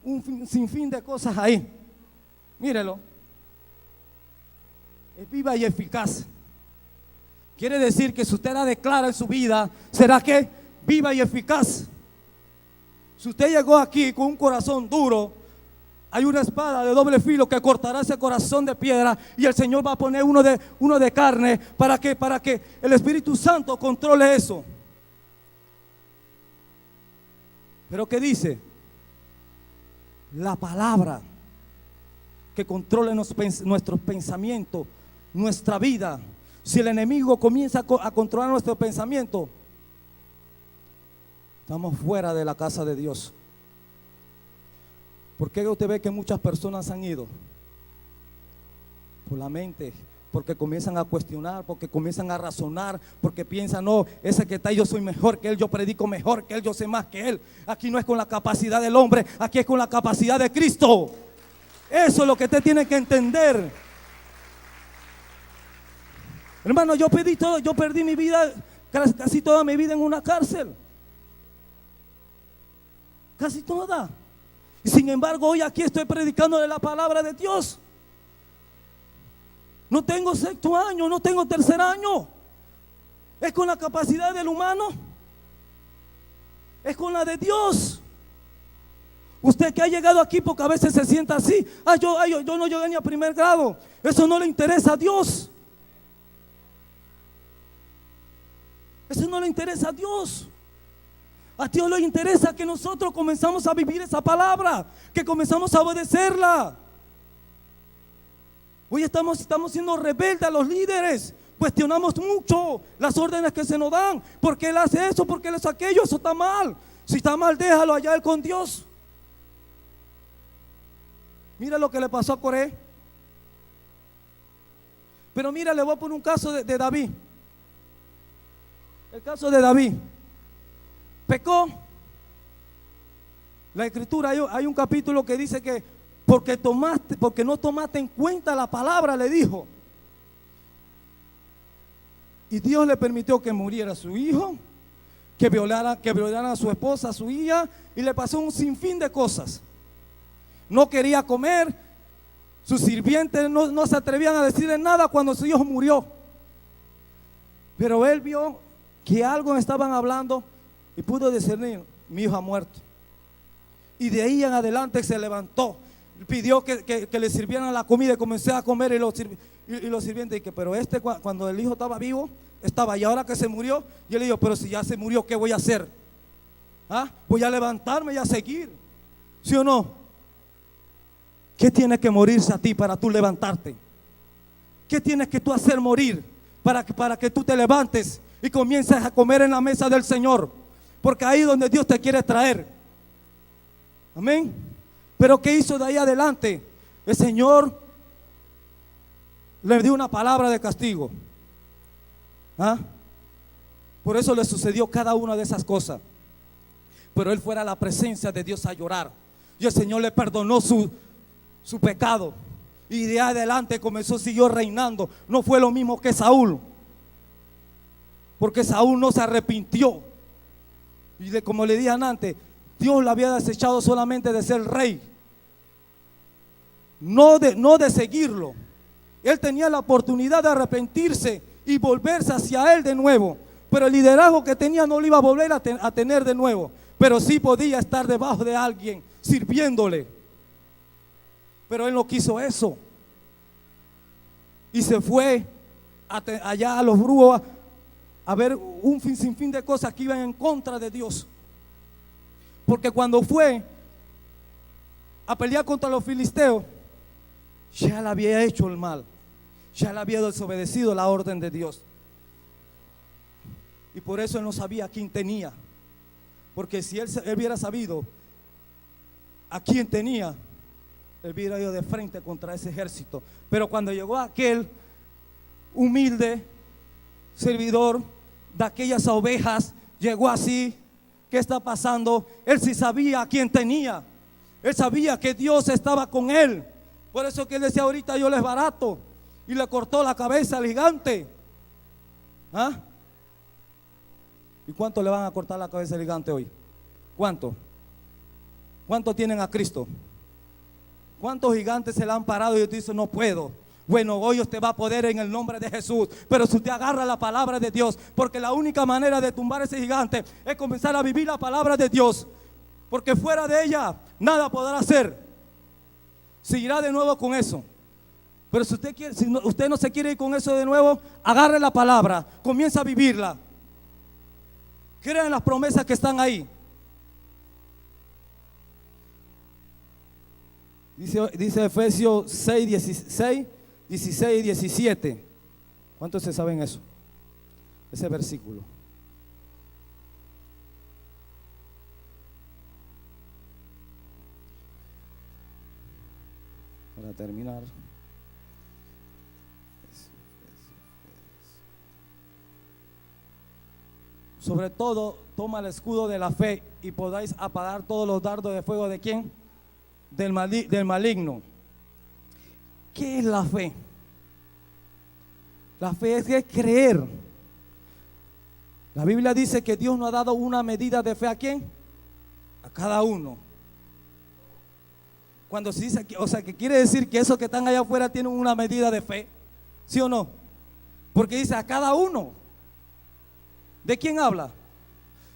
B: un sinfín de cosas ahí. Mírelo. Es viva y eficaz. Quiere decir que si usted la declara en su vida, ¿será que viva y eficaz? Si usted llegó aquí con un corazón duro, hay una espada de doble filo que cortará ese corazón de piedra, y el Señor va a poner uno de carne para que el Espíritu Santo controle eso. Pero ¿qué dice? La palabra que controle nuestros pensamientos, nuestra vida. Si el enemigo comienza a controlar nuestros pensamientos, estamos fuera de la casa de Dios. ¿Por qué usted ve que muchas personas han ido? Por la mente, porque comienzan a cuestionar, porque comienzan a razonar, porque piensan, no, ese que está ahí, yo soy mejor que él, yo predico mejor que él, yo sé más que él. Aquí no es con la capacidad del hombre, aquí es con la capacidad de Cristo. Eso es lo que usted tiene que entender. Hermano, yo perdí mi vida, casi toda mi vida en una cárcel. Casi toda. Y sin embargo, hoy aquí estoy predicando de la palabra de Dios. No tengo sexto año, no tengo tercer año. ¿Es con la capacidad del humano? Es con la de Dios. Usted que ha llegado aquí porque a veces se sienta así. Yo no llegué ni a primer grado. Eso no le interesa a Dios. Eso no le interesa a Dios. A Dios le interesa que nosotros comenzamos a vivir esa palabra, que comenzamos a obedecerla. Hoy estamos siendo rebeldes a los líderes. Cuestionamos mucho las órdenes que se nos dan. ¿Por qué él hace eso? ¿Por qué él hace aquello? Eso está mal. Si está mal, déjalo allá él con Dios. Mira lo que le pasó a Coré. Pero mira, le voy a poner un caso de David. El caso de David. Pecó. La escritura, hay un capítulo que dice que porque no tomaste en cuenta la palabra, le dijo. Y Dios le permitió que muriera su hijo, que violaran a su esposa, a su hija, y le pasó un sinfín de cosas. No quería comer, sus sirvientes no se atrevían a decirle nada cuando su hijo murió. Pero él vio que algo estaban hablando y pudo discernir: mi hijo ha muerto. Y de ahí en adelante se levantó, pidió que le sirvieran la comida y comenzó a comer. Y los sirvientes dijeron: pero cuando el hijo estaba vivo, estaba, y ahora que se murió. Y él le dijo: pero si ya se murió, ¿qué voy a hacer? Voy a levantarme y a seguir. ¿Sí o no? ¿Qué tiene que morirse a ti para tú levantarte? ¿Qué tienes que tú hacer morir para que tú te levantes y comiences a comer en la mesa del Señor? Porque ahí es donde Dios te quiere traer. Amén. Pero ¿qué hizo de ahí adelante? El Señor le dio una palabra de castigo. Por eso le sucedió cada una de esas cosas. Pero él fuera a la presencia de Dios a llorar, y el Señor le perdonó su pecado. Y de ahí adelante siguió reinando. No fue lo mismo que Saúl, porque Saúl no se arrepintió. Y como le dije antes, Dios le había desechado solamente de ser rey, no de seguirlo. Él tenía la oportunidad de arrepentirse y volverse hacia él de nuevo, pero el liderazgo que tenía no lo iba a volver a tener de nuevo. Pero sí podía estar debajo de alguien sirviéndole. Pero él no quiso eso, y se fue allá a los brujos a ver un sinfín de cosas que iban en contra de Dios. Porque cuando fue a pelear contra los filisteos, ya le había hecho el mal, ya le había desobedecido la orden de Dios. Y por eso él no sabía a quién tenía. Porque si él hubiera sabido a quién tenía, él hubiera ido de frente contra ese ejército. Pero cuando llegó aquel humilde servidor de aquellas ovejas, llegó así: ¿qué está pasando? Él sí sabía a quién tenía. Él sabía que Dios estaba con él. Por eso que él decía: ahorita yo les barato. Y le cortó la cabeza al gigante. ¿Y cuánto le van a cortar la cabeza al gigante hoy? ¿Cuánto? ¿Cuánto tienen a Cristo? ¿Cuántos gigantes se le han parado y usted dice: no puedo? Bueno, hoy usted va a poder en el nombre de Jesús. Pero si usted agarra la palabra de Dios, porque la única manera de tumbar ese gigante es comenzar a vivir la palabra de Dios, porque fuera de ella nada podrá hacer. Seguirá de nuevo con eso. Pero si usted no se quiere ir con eso de nuevo, agarre la palabra, comienza a vivirla. Crea en las promesas que están ahí. Dice Efesios 6, 16 y 17. ¿Cuántos se saben eso? Ese versículo. Para terminar. Sobre todo, toma el escudo de la fe y podáis apagar todos los dardos de fuego. ¿De quién? Del maligno. ¿Qué es la fe? La fe es creer. La Biblia dice que Dios nos ha dado una medida de fe. ¿A quién? A cada uno. Cuando se dice, que quiere decir que esos que están allá afuera tienen una medida de fe, ¿sí o no? Porque dice a cada uno. ¿De quién habla?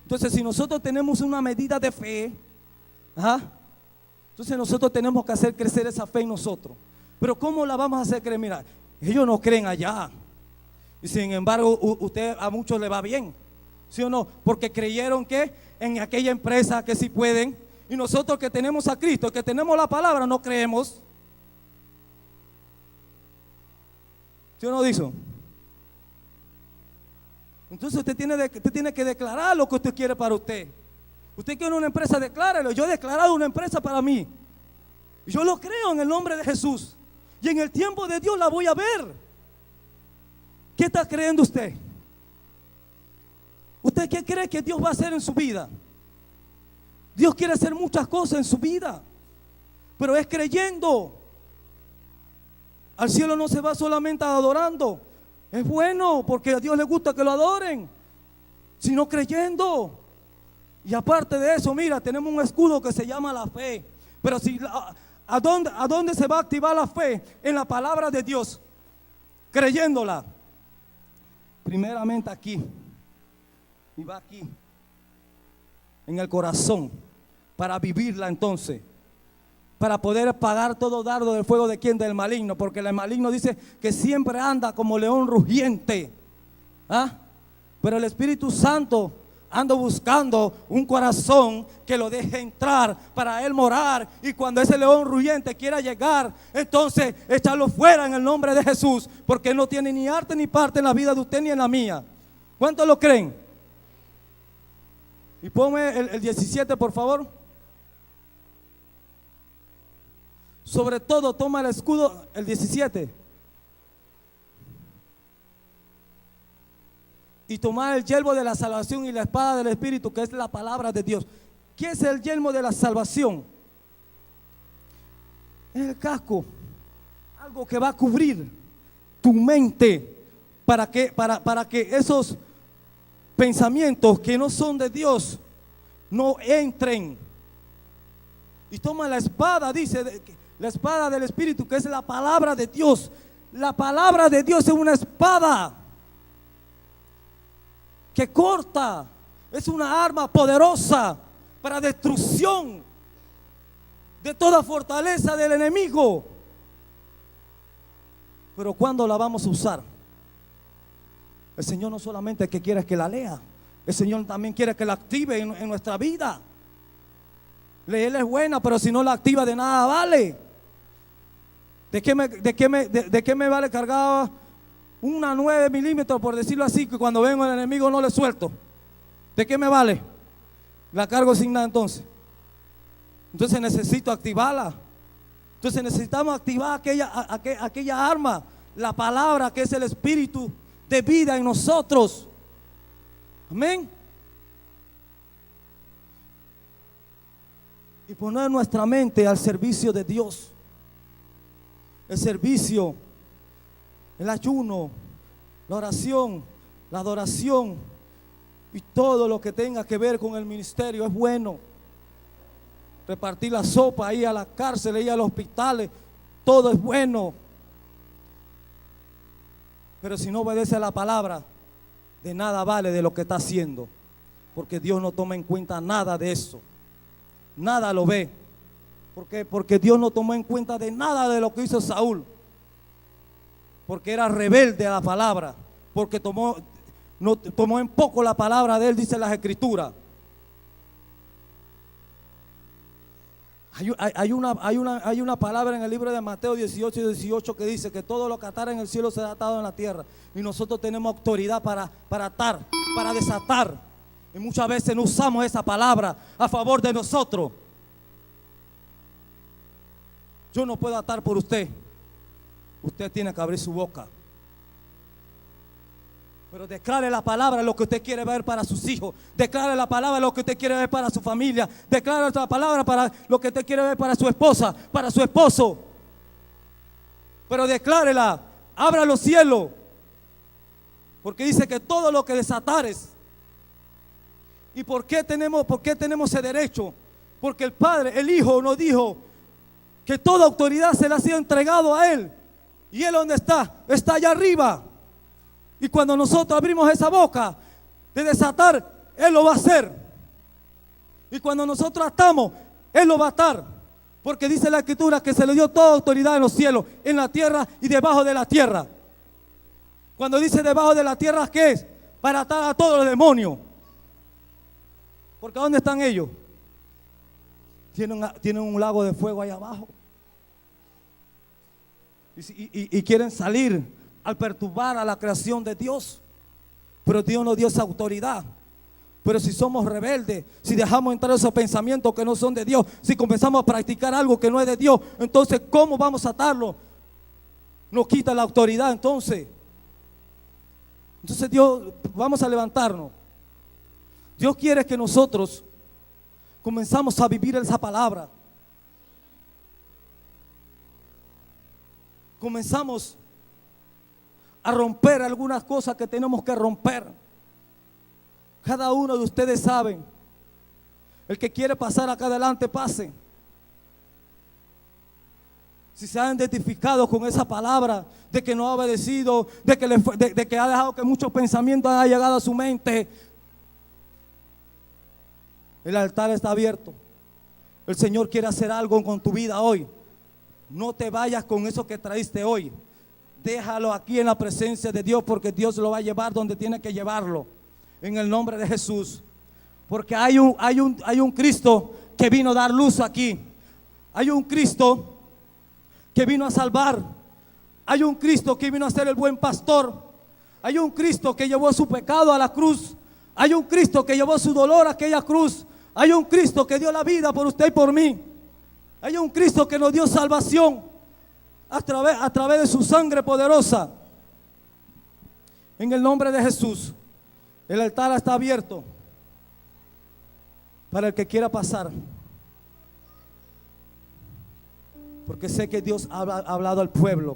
B: Entonces, si nosotros tenemos una medida de fe, entonces nosotros tenemos que hacer crecer esa fe en nosotros. Pero ¿cómo la vamos a hacer crecer? Mira, ellos no creen allá, y sin embargo a muchos le va bien, ¿sí o no? Porque creyeron que en aquella empresa que sí pueden, y nosotros que tenemos a Cristo, que tenemos la palabra, no creemos. ¿Sí o no dice? Entonces usted tiene que declarar lo que usted quiere para usted. Usted quiere una empresa, declárelo. Yo he declarado una empresa para mí. Yo lo creo en el nombre de Jesús. Y en el tiempo de Dios la voy a ver. ¿Qué está creyendo usted? ¿Usted qué cree que Dios va a hacer en su vida? Dios quiere hacer muchas cosas en su vida, pero es creyendo. Al cielo no se va solamente adorando. Es bueno porque a Dios le gusta que lo adoren, sino creyendo. Y aparte de eso, mira, tenemos un escudo que se llama la fe. Pero si ¿a dónde se va a activar la fe? En la palabra de Dios, creyéndola. Primeramente aquí, y va aquí, en el corazón, para vivirla entonces, para poder pagar todo dardo del fuego de quien, del maligno, porque el maligno dice que siempre anda como león rugiente, ¿ah? Pero el Espíritu Santo anda buscando un corazón que lo deje entrar para él morar, y cuando ese león rugiente quiera llegar, entonces echarlo fuera en el nombre de Jesús, porque él no tiene ni arte ni parte en la vida de usted ni en la mía. ¿Cuántos lo creen? Y ponme el 17, por favor. Sobre todo toma el escudo, el 17. Y tomar el yelmo de la salvación y la espada del Espíritu, que es la palabra de Dios. ¿Qué es el yelmo de la salvación? Es el casco, algo que va a cubrir tu mente para que esos pensamientos que no son de Dios no entren. Y toma la espada, dice, la espada del Espíritu, que es la palabra de Dios. La palabra de Dios es una espada que corta, es una arma poderosa para destrucción de toda fortaleza del enemigo. Pero ¿cuándo la vamos a usar? El Señor no solamente que quiere que la lea, el Señor también quiere que la active en nuestra vida. Leerla es buena, pero si no la activa, de nada vale. ¿De qué me vale cargar una 9 milímetros, por decirlo así, que cuando vengo el enemigo no le suelto? ¿De qué me vale? La cargo sin nada entonces. Entonces necesito activarla. Entonces necesitamos activar aquella arma, la palabra, que es el Espíritu de vida en nosotros. Amén. Y poner nuestra mente al servicio de Dios. El servicio, el ayuno, la oración, la adoración y todo lo que tenga que ver con el ministerio es bueno. Repartir la sopa, ir a la cárcel, ir a los hospitales, todo es bueno. Pero si no obedece a la palabra, de nada vale de lo que está haciendo, porque Dios no toma en cuenta nada de eso. Nada lo ve. Porque Dios no tomó en cuenta de nada de lo que hizo Saúl, porque era rebelde a la palabra, porque tomó en poco la palabra de él, dice las Escrituras. Hay una palabra en el libro de Mateo 18 que dice que todo lo que atara en el cielo será atado en la tierra, y nosotros tenemos autoridad para atar, para desatar, y muchas veces no usamos esa palabra a favor de nosotros. Yo no puedo atar por usted. Usted tiene que abrir su boca. Pero declare la palabra lo que usted quiere ver para sus hijos. Declare la palabra lo que usted quiere ver para su familia. Declare la palabra para lo que usted quiere ver para su esposa, para su esposo. Pero declárela. Abra los cielos. Porque dice que todo lo que desatares. ¿Y por qué tenemos ese derecho? Porque el Padre, el Hijo nos dijo que toda autoridad se le ha sido entregado a Él. ¿Y Él dónde está? Está allá arriba. Y cuando nosotros abrimos esa boca de desatar, Él lo va a hacer. Y cuando nosotros atamos, Él lo va a atar. Porque dice la Escritura que se le dio toda autoridad en los cielos, en la tierra y debajo de la tierra. Cuando dice debajo de la tierra, ¿qué es? Para atar a todos los demonios. Porque ¿dónde están ellos? Tienen un lago de fuego ahí abajo. Y quieren salir al perturbar a la creación de Dios. Pero Dios nos dio esa autoridad Pero si somos rebeldes, si dejamos entrar esos pensamientos que no son de Dios, si comenzamos a practicar algo que no es de Dios, entonces ¿cómo vamos a atarlo? Nos quita la autoridad entonces. Entonces Dios, vamos a levantarnos. Dios quiere que nosotros comenzamos a vivir esa palabra. Comenzamos a romper algunas cosas que tenemos que romper. Cada uno de ustedes sabe. El que quiere pasar acá adelante, pase. Si se han identificado con esa palabra de que no ha obedecido, de que ha dejado que muchos pensamientos hayan llegado a su mente, el altar está abierto. El Señor quiere hacer algo con tu vida hoy. No te vayas con eso que traíste hoy. Déjalo aquí en la presencia de Dios, porque Dios lo va a llevar donde tiene que llevarlo. En el nombre de Jesús. Porque hay un Cristo que vino a dar luz aquí. Hay un Cristo que vino a salvar. Hay un Cristo que vino a ser el buen pastor. Hay un Cristo que llevó su pecado a la cruz. Hay un Cristo que llevó su dolor a aquella cruz. Hay un Cristo que dio la vida por usted y por mí. Hay un Cristo que nos dio salvación a través de su sangre poderosa. En el nombre de Jesús, el altar está abierto para el que quiera pasar. Porque sé que Dios ha hablado al pueblo.